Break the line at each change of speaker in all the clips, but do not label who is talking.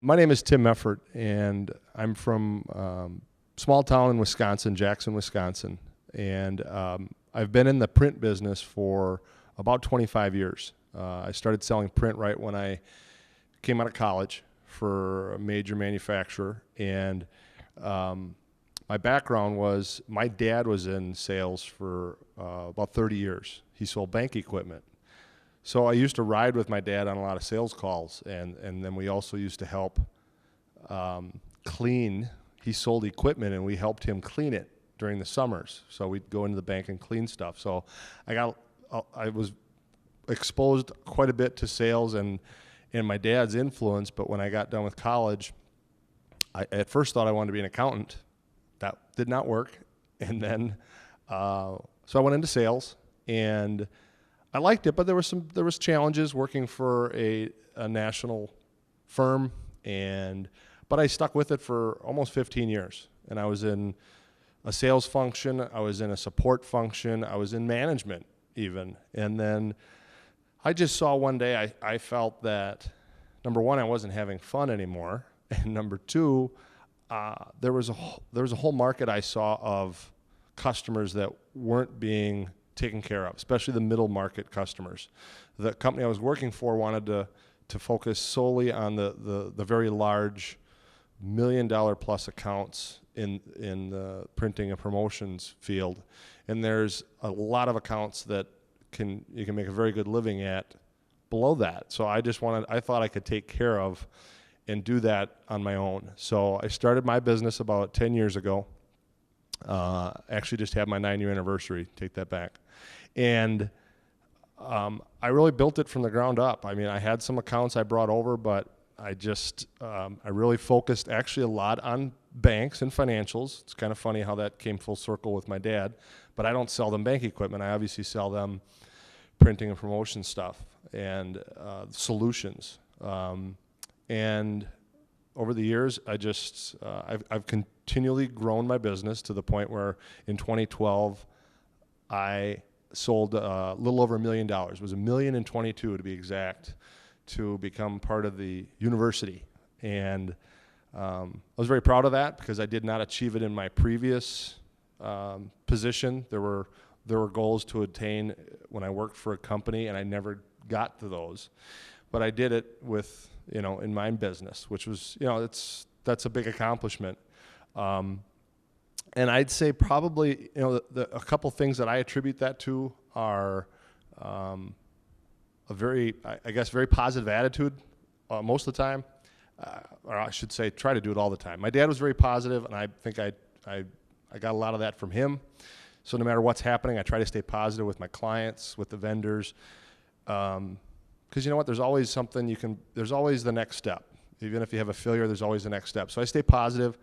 My name is Tim Meffert, and I'm from small town in Wisconsin, Jackson, Wisconsin. And I've been in the print business for about 25 years. I started selling print right when I came out of college for a major manufacturer. And my background was, my dad was in sales for about 30 years. He sold bank equipment. So I used to ride with my dad on a lot of sales calls, and then we also used to help clean. He sold equipment, and we helped him clean it during the summers. So we'd go into the bank and clean stuff. So I was exposed quite a bit to sales and my dad's influence, but when I got done with college, I at first thought I wanted to be an accountant. That did not work. And then, so I went into sales, and I liked it, but there was challenges working for a national firm, but I stuck with it for almost 15 years. And I was in a sales function, I was in a support function, I was in management even. And then I just saw one day, I felt that, number one, I wasn't having fun anymore, and number two, there was a whole market I saw of customers that weren't being taken care of, especially the middle market customers. The company I was working for wanted to focus solely on the very large $1 million plus accounts in the printing and promotions field, and there's a lot of accounts that you can make a very good living at below that. So I thought I could take care of and do that on my own. So I started my business about 10 years ago. Actually just had my 9-year anniversary, take that back. And I really built it from the ground up. I mean, I had some accounts I brought over, but I really focused actually a lot on banks and financials. It's kind of funny how that came full circle with my dad, but I don't sell them bank equipment. I obviously sell them printing and promotion stuff and solutions. And over the years, I've continually grown my business to the point where in 2012, I sold a little over $1 million. It was $1,022,000 to be exact, to become part of the university. And I was very proud of that because I did not achieve it in my previous position. There were goals to attain when I worked for a company, and I never got to those. But I did it with, in my business, which was, that's a big accomplishment. And I'd say probably, a couple things that I attribute that to are a very positive attitude most of the time, or I should say try to do it all the time. My dad was very positive, and I think I got a lot of that from him. So no matter what's happening, I try to stay positive with my clients, with the vendors, because you know what, there's always there's always the next step. Even if you have a failure, there's always the next step. So I stay positive.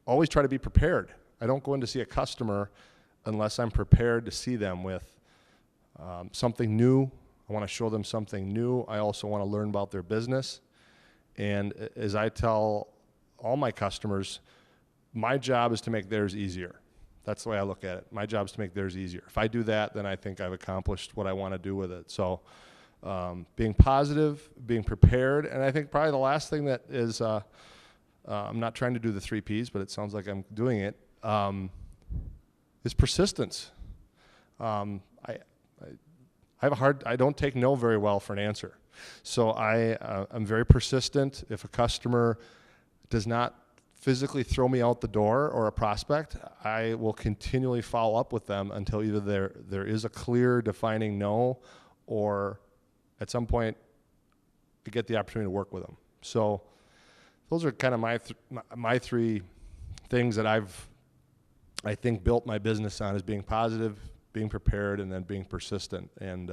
Always try to be prepared. I don't go in to see a customer unless I'm prepared to see them with something new. I want to show them something new. I also want to learn about their business. And as I tell all my customers, my job is to make theirs easier. That's the way I look at it. My job is to make theirs easier. If I do that, then I think I've accomplished what I want to do with it. So being positive, being prepared, and I think probably the last thing that is, I'm not trying to do the 3 Ps, but it sounds like I'm doing it, is persistence. I don't take no very well for an answer. So I'm very persistent. If a customer does not physically throw me out the door, or a prospect, I will continually follow up with them until either there is a clear defining no, or at some point I get the opportunity to work with them. So those are kind of my 3 things that I think built my business on, is being positive, being prepared, and then being persistent. And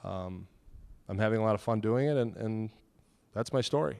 I'm having a lot of fun doing it, and that's my story.